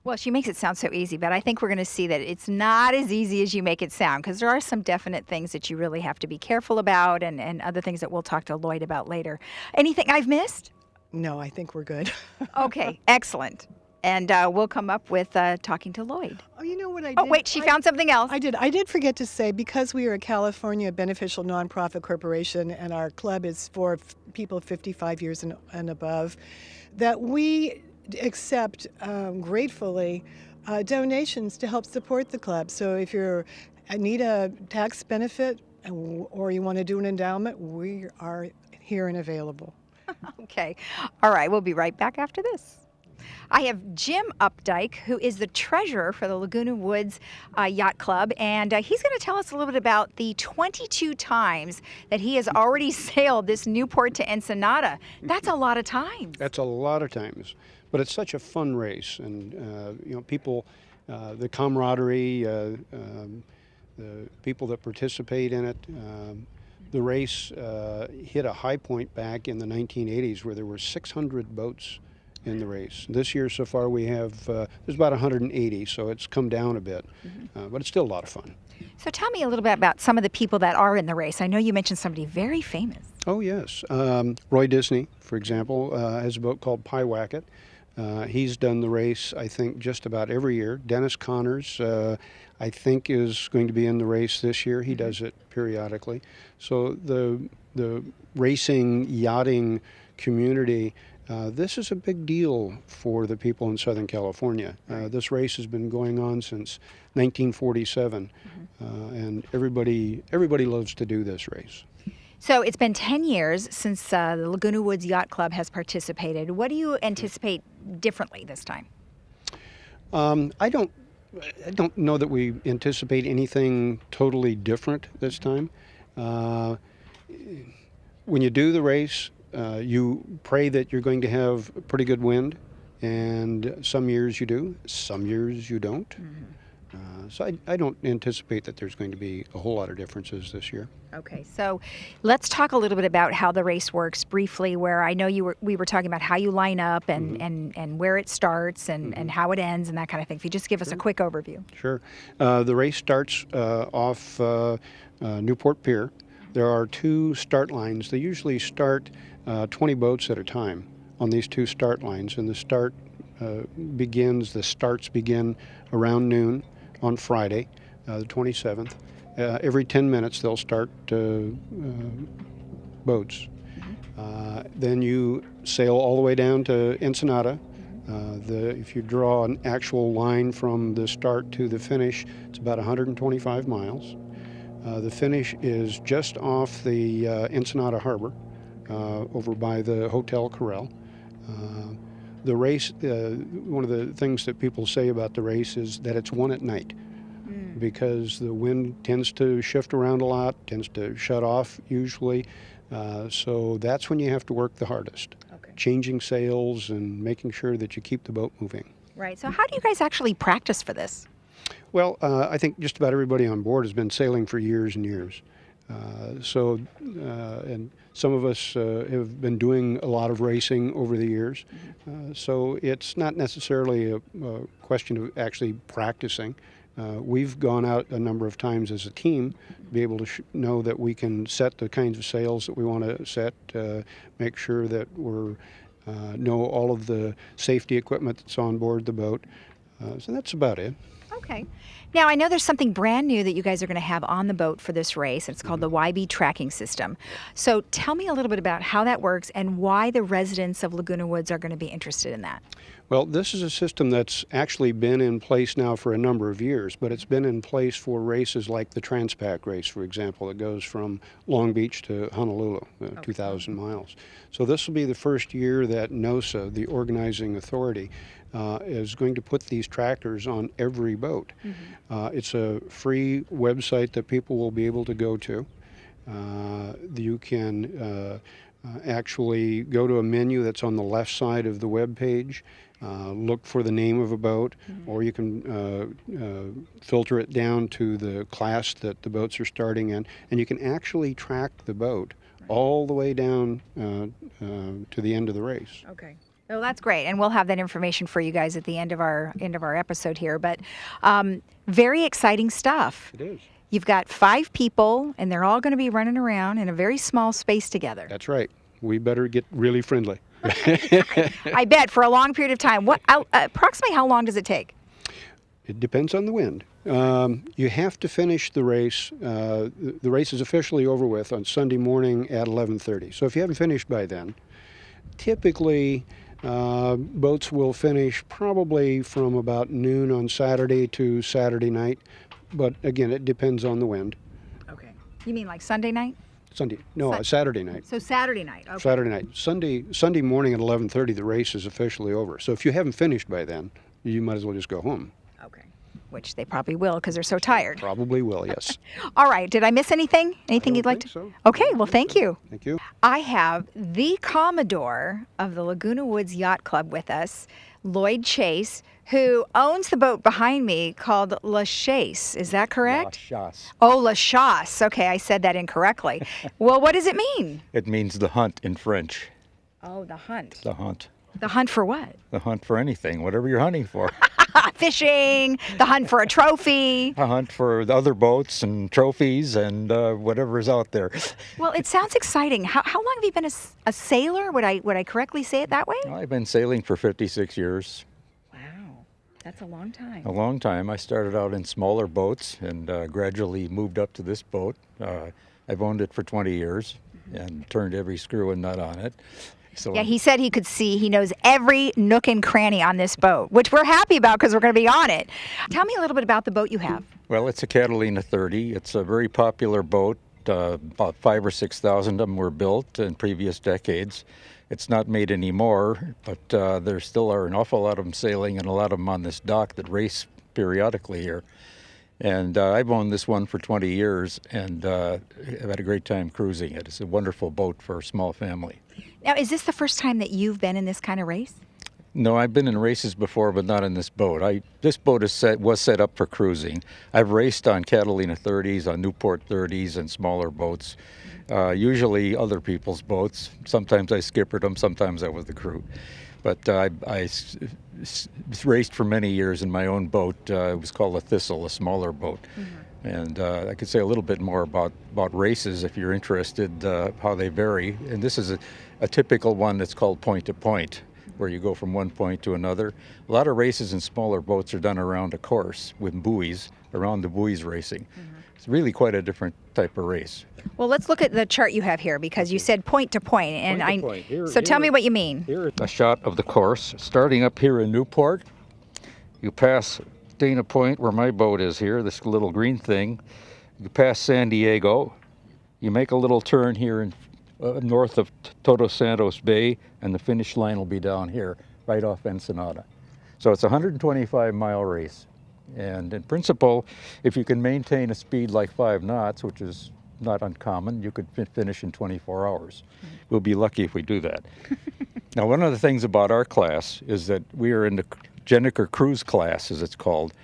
Well, she makes it sound so easy, but I think we're going to see that it's not as easy as you make it sound, because there are some definite things that you really have to be careful about, and other things that we'll talk to Lloyd about later. Anything I've missed? No, I think we're good. Okay, excellent. And we'll come up with talking to Lloyd. Oh, you know what I did? Oh, wait, she found something else. I did forget to say, because we are a California beneficial nonprofit corporation and our club is for people 55 years and above, that we accept gratefully donations to help support the club. So if you need a tax benefit or you want to do an endowment, we are here and available. Okay. All right. We'll be right back after this. I have Jim Updike, who is the treasurer for the Laguna Woods Yacht Club, and he's going to tell us a little bit about the 22 times that he has already sailed this Newport to Ensenada. That's a lot of times. That's a lot of times, but it's such a fun race, and people, the camaraderie, the people that participate in it. The race hit a high point back in the 1980s where there were 600 boats in the race. This year so far we have, there's about 180, so it's come down a bit, but it's still a lot of fun. So tell me a little bit about some of the people that are in the race. I know you mentioned somebody very famous. Oh yes, Roy Disney, for example, has a boat called Pyewacket. He's done the race, I think, just about every year. Dennis Connors, I think, is going to be in the race this year. He does it periodically. So the racing, yachting community, this is a big deal for the people in Southern California. This race has been going on since 1947, and everybody loves to do this race. So it's been 10 years since the Laguna Woods Yacht Club has participated. What do you anticipate differently this time? I don't know that we anticipate anything totally different this time. When you do the race, you pray that you're going to have pretty good wind, and some years you do, some years you don't. So I don't anticipate that there's going to be a whole lot of differences this year. Okay, so let's talk a little bit about how the race works briefly, where I know we were talking about how you line up and where it starts and how it ends and that kind of thing. If you just give us a quick overview. Sure. The race starts off Newport Pier. There are 2 start lines. They usually start 20 boats at a time on these 2 start lines, and the starts begin around noon on Friday, the 27th. Every 10 minutes they'll start boats. Then you sail all the way down to Ensenada. If you draw an actual line from the start to the finish, it's about 125 miles. The finish is just off the Ensenada Harbor, over by the Hotel Corral. The race, one of the things that people say about the race is that it's won at night, because the wind tends to shift around a lot, tends to shut off usually. So that's when you have to work the hardest, changing sails and making sure that you keep the boat moving. Right. So how do you guys actually practice for this? Well, I think just about everybody on board has been sailing for years and years. And some of us have been doing a lot of racing over the years. So it's not necessarily a question of actually practicing. We've gone out a number of times as a team to be able to know that we can set the kinds of sails that we want to set, make sure that we know all of the safety equipment that's on board the boat. So that's about it. Okay. Now, I know there's something brand new that you guys are going to have on the boat for this race. It's called the YB tracking system. So tell me a little bit about how that works and why the residents of Laguna Woods are going to be interested in that. Well, this is a system that's actually been in place now for a number of years, but it's been in place for races like the Transpac race, for example, that goes from Long Beach to Honolulu, 2,000 miles. So this will be the first year that NOSA, the organizing authority, is going to put these tractors on every boat. It's a free website that people will be able to go to. You can actually go to a menu that's on the left side of the web page, look for the name of a boat, or you can filter it down to the class that the boats are starting in, and you can actually track the boat all the way down to the end of the race. Okay. Oh, that's great, and we'll have that information for you guys at the end of our episode here. But very exciting stuff. It is. You've got 5 people, and they're all going to be running around in a very small space together. That's right. We better get really friendly. I bet, for a long period of time. What approximately how long does it take? It depends on the wind. You have to finish the race. The race is officially over with on Sunday morning at 11:30. So if you haven't finished by then, typically boats will finish probably from about noon on Saturday to Saturday night. But again, it depends on the wind. Okay. You mean like Sunday night? Saturday night. So Saturday night. Okay. Saturday night. Sunday morning at 11:30, the race is officially over. So if you haven't finished by then, you might as well just go home. Okay. Which they probably will because they're so tired. Probably will, yes. All right. Did I miss anything? Anything you'd like to? So. Okay. Well, thank you. Thank you. I have the Commodore of the Laguna Woods Yacht Club with us, Lloyd Chase, who owns the boat behind me called La Chasse. Is that correct? La Chasse. Oh, La Chasse. Okay, I said that incorrectly. Well, what does it mean? It means the hunt in French. Oh, the hunt. The hunt. The hunt for what? The hunt for anything, whatever you're hunting for. Fishing, the hunt for a trophy. A hunt for the other boats and trophies and whatever's out there. Well, it sounds exciting. How long have you been a sailor? Would I correctly say it that way? I've been sailing for 56 years. That's a long time. A long time. I started out in smaller boats and gradually moved up to this boat. I've owned it for 20 years and turned every screw and nut on it. So yeah, he said he knows every nook and cranny on this boat, which we're happy about because we're going to be on it. Tell me a little bit about the boat you have. Well, it's a Catalina 30. It's a very popular boat. About 5,000 or 6,000 of them were built in previous decades. It's not made anymore, but there still are an awful lot of them sailing and a lot of them on this dock that race periodically here. And I've owned this one for 20 years and I've had a great time cruising it. It's a wonderful boat for a small family. Now, is this the first time that you've been in this kind of race? No, I've been in races before, but not in this boat. This boat was set up for cruising. I've raced on Catalina 30s, on Newport 30s, and smaller boats. Usually other people's boats. Sometimes I skippered them, sometimes I was the crew. But I raced for many years in my own boat. It was called a Thistle, a smaller boat. Mm-hmm. And I could say a little bit more about races if you're interested, how they vary. And this is a typical one that's called point to point, where you go from one point to another. A lot of races in smaller boats are done around a course with buoys, around the buoys racing. Mm-hmm. It's really quite a different type of race. Well, let's look at the chart you have here, because you said point to point, and so tell me what you mean. Here's a shot of the course. Starting up here in Newport, you pass Dana Point, where my boat is here, this little green thing. You pass San Diego. You make a little turn here in north of Todos Santos Bay, and the finish line will be down here, right off Ensenada. So it's a 125-mile race. And in principle, if you can maintain a speed like 5 knots, which is not uncommon, you could finish in 24 hours. Mm-hmm. We'll be lucky if we do that. Now, one of the things about our class is that we are in the Jenniker Cruise class, as it's called,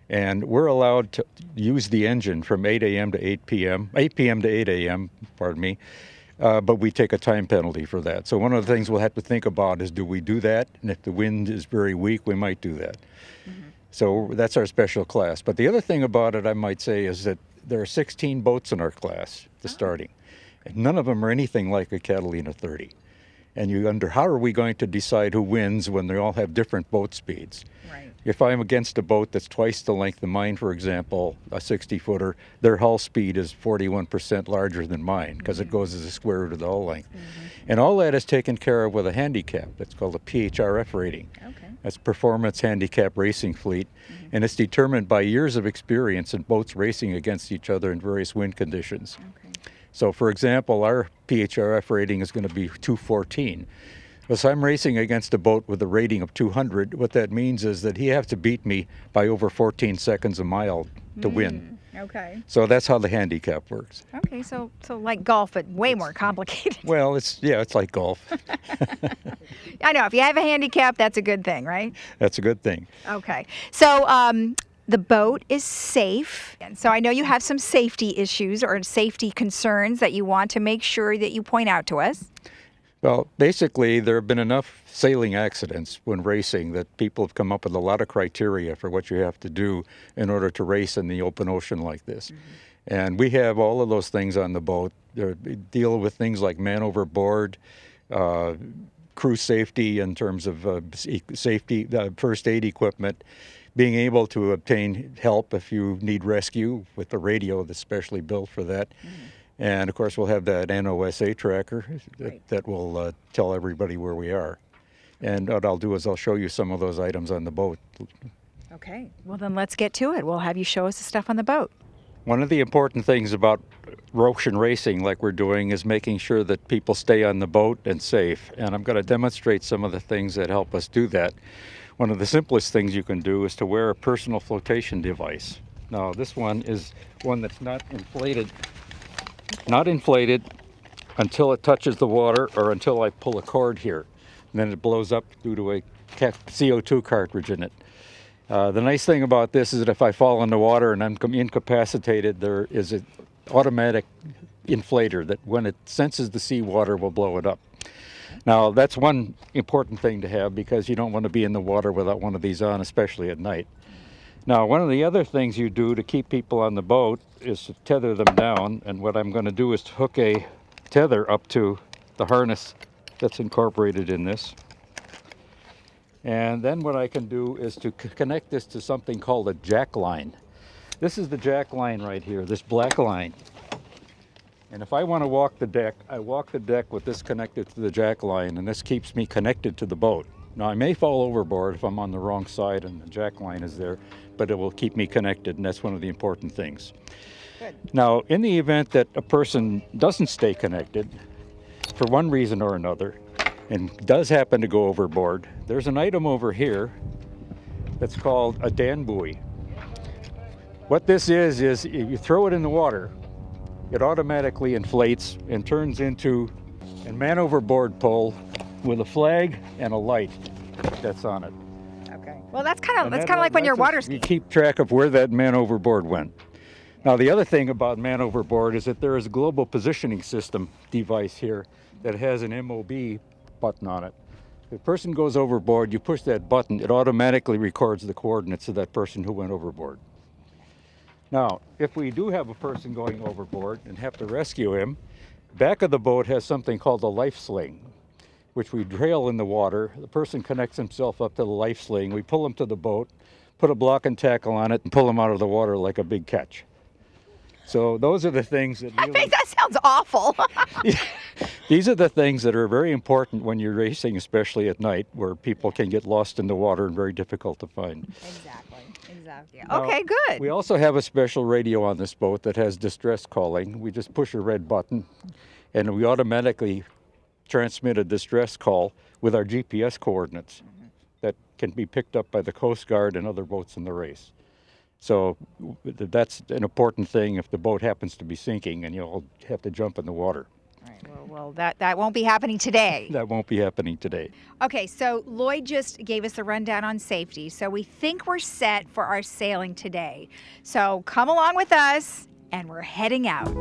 and we're allowed to use the engine from 8 a.m. to 8 p.m., 8 p.m. to 8 a.m., pardon me, but we take a time penalty for that. So one of the things we'll have to think about is, do we do that? And if the wind is very weak, we might do that. Mm-hmm. So that's our special class. But the other thing about it, I might say, is that there are 16 boats in our class, the starting. And none of them are anything like a Catalina 30. And you wonder, how are we going to decide who wins when they all have different boat speeds? Right. If I'm against a boat that's twice the length of mine, for example, a 60-footer, their hull speed is 41% larger than mine, because it goes as a square root of the hull length. Mm-hmm. And all that is taken care of with a handicap. That's called a PHRF rating. Okay. That's Performance Handicap Racing Fleet. Mm-hmm. And it's determined by years of experience in boats racing against each other in various wind conditions. Okay. So, for example, our PHRF rating is going to be 214. So I'm racing against a boat with a rating of 200. What that means is that he has to beat me by over 14 seconds a mile to win. Okay. So that's how the handicap works. Okay, so like golf, but way more complicated. Well, it's like golf. I know, if you have a handicap, that's a good thing, right? That's a good thing. Okay. So the boat is safe. And so I know you have some safety issues or safety concerns that you want to make sure that you point out to us. Well, basically, there have been enough sailing accidents when racing that people have come up with a lot of criteria for what you have to do in order to race in the open ocean like this. Mm-hmm. And we have all of those things on the boat. They deal with things like man overboard, crew safety in terms of safety, first aid equipment, being able to obtain help if you need rescue with the radio that's specially built for that. Mm-hmm. And of course, we'll have that NOSA tracker that will tell everybody where we are. And what I'll do is I'll show you some of those items on the boat. Okay, well then let's get to it. We'll have you show us the stuff on the boat. One of the important things about ocean racing like we're doing is making sure that people stay on the boat and safe. And I'm going to demonstrate some of the things that help us do that. One of the simplest things you can do is to wear a personal flotation device. Now, this one is one that's not inflated until it touches the water or until I pull a cord here. And then it blows up due to a CO2 cartridge in it. The nice thing about this is that if I fall in the water and I'm incapacitated, there is an automatic inflator that when it senses the seawater will blow it up. Now, that's one important thing to have because you don't want to be in the water without one of these on, especially at night. Now, one of the other things you do to keep people on the boat is to tether them down, and what I'm going to do is to hook a tether up to the harness that's incorporated in this. And then what I can do is to connect this to something called a jack line. This is the jack line right here, this black line. And if I want to walk the deck, I walk the deck with this connected to the jack line, and this keeps me connected to the boat. Now, I may fall overboard if I'm on the wrong side and the jack line is there, but it will keep me connected, and that's one of the important things. Good. Now, in the event that a person doesn't stay connected for one reason or another, and does happen to go overboard, there's an item over here that's called a Dan buoy. What this is if you throw it in the water, it automatically inflates and turns into a man overboard pole with a flag and a light that's on it. Okay. Well, that's kind of like when you're water skiing. You keep track of where that man overboard went. Now, the other thing about man overboard is that there is a global positioning system device here that has an MOB button on it. If a person goes overboard, you push that button, it automatically records the coordinates of that person who went overboard. Now, if we do have a person going overboard and have to rescue him, back of the boat has something called a life sling, which we trail in the water. The person connects himself up to the life sling. We pull him to the boat, put a block and tackle on it, and pull him out of the water like a big catch. So those are the things that really... I think that sounds awful. These are the things that are very important when you're racing, especially at night, where people can get lost in the water and very difficult to find. Exactly. Now, Okay, good. We also have a special radio on this boat that has distress calling. We just push a red button, and we automatically transmit a distress call with our GPS coordinates that can be picked up by the Coast Guard and other boats in the race. So that's an important thing if the boat happens to be sinking and you'll have to jump in the water. All right, well, that won't be happening today. That won't be happening today. Okay, so Lloyd just gave us a rundown on safety, so we think we're set for our sailing today. So come along with us, and we're heading out.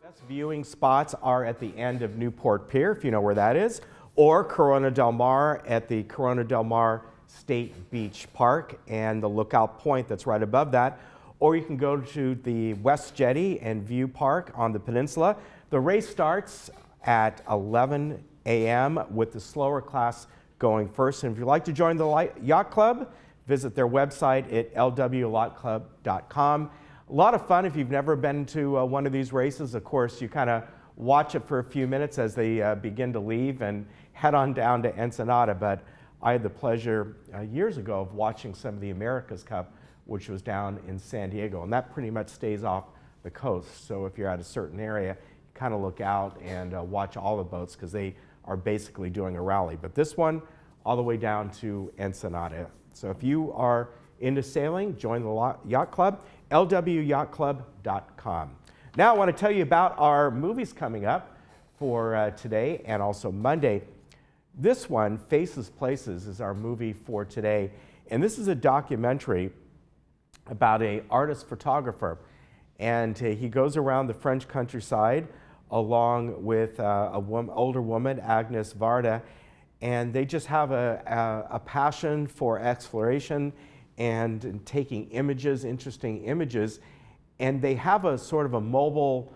Best viewing spots are at the end of Newport Pier, if you know where that is, or Corona del Mar at the Corona del Mar State Beach Park and the lookout point that's right above that. Or you can go to the West Jetty and View Park on the peninsula. The race starts at 11 a.m. with the slower class going first. And if you'd like to join the Yacht Club, visit their website at lwyachtclub.com. A lot of fun if you've never been to one of these races. Of course, you kind of watch it for a few minutes as they begin to leave and head on down to Ensenada. But I had the pleasure years ago of watching some of the America's Cup, which was down in San Diego, and that pretty much stays off the coast. So if you're at a certain area, you kind of look out and watch all the boats because they are basically doing a rally. But this one, all the way down to Ensenada. So if you are into sailing, join the Yacht Club, lwyachtclub.com. Now I want to tell you about our movies coming up for today and also Monday. This one, Faces Places, is our movie for today. And this is a documentary about an artist photographer. And he goes around the French countryside along with an older woman, Agnes Varda. And they just have a passion for exploration and taking images, interesting images. And they have a sort of a mobile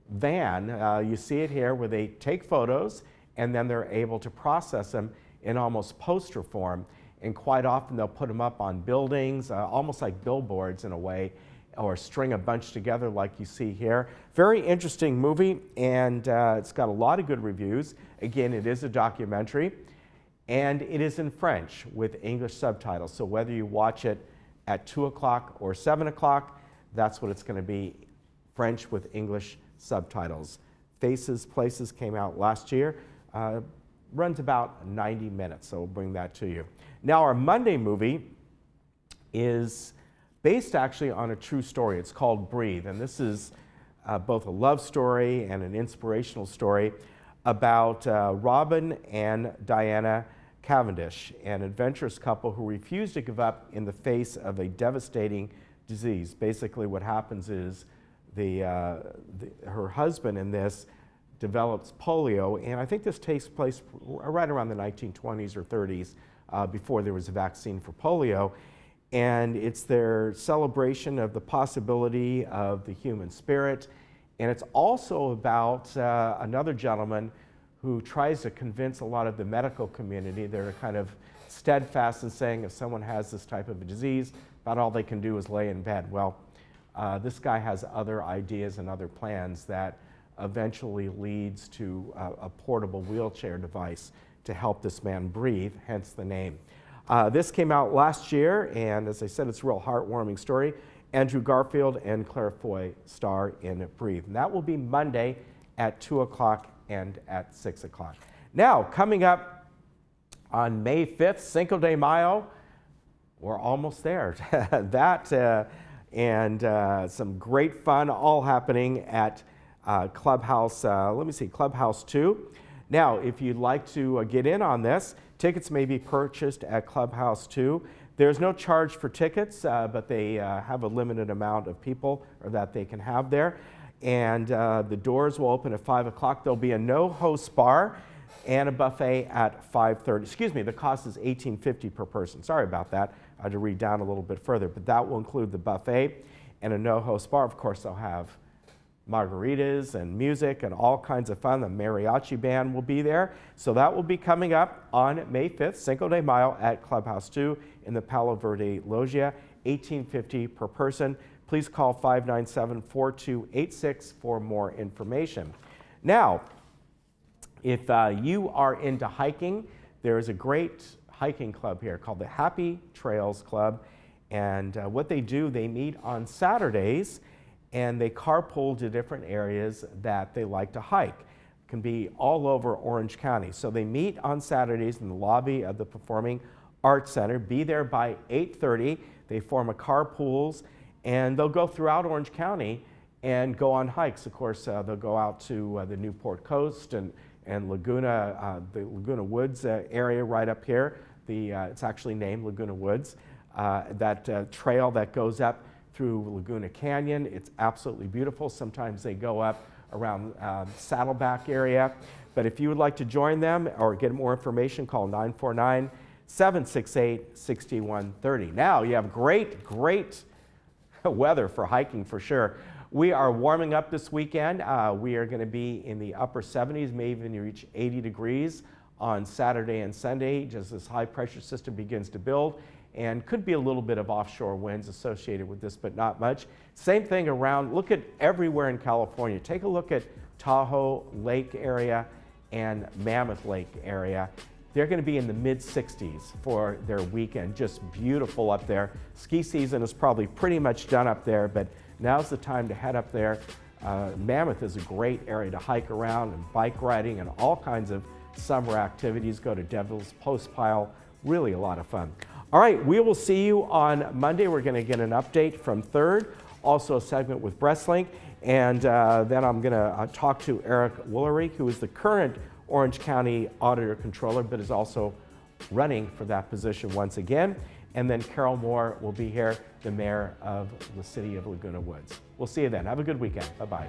van. You see it here where they take photos and then they're able to process them in almost poster form. And quite often they'll put them up on buildings, almost like billboards in a way, or string a bunch together like you see here. Very interesting movie, and it's got a lot of good reviews. Again, it is a documentary, and it is in French with English subtitles. So whether you watch it at 2 o'clock or 7 o'clock, that's what it's going to be, French with English subtitles. Faces Places came out last year. Runs about 90 minutes, so we'll bring that to you. Now, our Monday movie is based actually on a true story. It's called Breathe, and this is both a love story and an inspirational story about Robin and Diana Cavendish, an adventurous couple who refuse to give up in the face of a devastating disease. Basically, what happens is her husband in this develops polio, and I think this takes place right around the 1920s or 30s before there was a vaccine for polio. And it's their celebration of the possibility of the human spirit. And it's also about another gentleman who tries to convince a lot of the medical community. They're kind of steadfast in saying if someone has this type of a disease, about all they can do is lay in bed. Well, this guy has other ideas and other plans that eventually leads to a portable wheelchair device to help this man breathe, hence the name. This came out last year, and as I said, it's a real heartwarming story. Andrew Garfield and Claire Foy star in Breathe. And that will be Monday at 2 o'clock and at 6 o'clock. Now, coming up On May 5th, Cinco de Mayo, we're almost there. And some great fun all happening at Clubhouse, Clubhouse 2. Now, if you'd like to get in on this, tickets may be purchased at Clubhouse 2. There's no charge for tickets, but they have a limited amount of people that they can have there. And the doors will open at 5 o'clock. There'll be a no-host bar and a buffet at 5:30. Excuse me, the cost is $18.50 per person. Sorry about that. I had to read down a little bit further, but that will include the buffet and a no-host bar. Of course, they'll have margaritas and music and all kinds of fun. The mariachi band will be there. So that will be coming up on May 5th, Cinco de Mayo at Clubhouse 2 in the Palo Verde Loggia, $18.50 per person. Please call 597-4286 for more information. Now, if you are into hiking, there is a great hiking club here called the Happy Trails Club. And what they do, they meet on Saturdays and they carpool to different areas that they like to hike. It can be all over Orange County. So they meet on Saturdays in the lobby of the Performing Arts Center. Be there by 8:30. They form a carpools and they'll go throughout Orange County and go on hikes. Of course, they'll go out to the Newport Coast and Laguna, the Laguna Woods area right up here. It's actually named Laguna Woods. That trail that goes up through Laguna Canyon, it's absolutely beautiful. Sometimes they go up around Saddleback area. But if you would like to join them or get more information, call 949-768-6130. Now, you have great weather for hiking for sure. We are warming up this weekend. We are going to be in the upper 70s, may even reach 80 degrees on Saturday and Sunday, just this high pressure system begins to build, and could be a little bit of offshore winds associated with this, but not much. Same thing around, look at everywhere in California. Take a look at Tahoe Lake area and Mammoth Lake area. They're going to be in the mid-60s for their weekend. Just beautiful up there. Ski season is probably pretty much done up there, but now's the time to head up there. Mammoth is a great area to hike around and bike riding and all kinds of summer activities. Go to Devil's Post Pile. Really a lot of fun. All right, we will see you on Monday. We're going to get an update from Third, also a segment with BreastLink, and then I'm going to talk to Eric Woolery, who is the current Orange County Auditor Controller, but is also running for that position once again. And then Carol Moore will be here, the mayor of the city of Laguna Woods. We'll see you then. Have a good weekend. Bye-bye.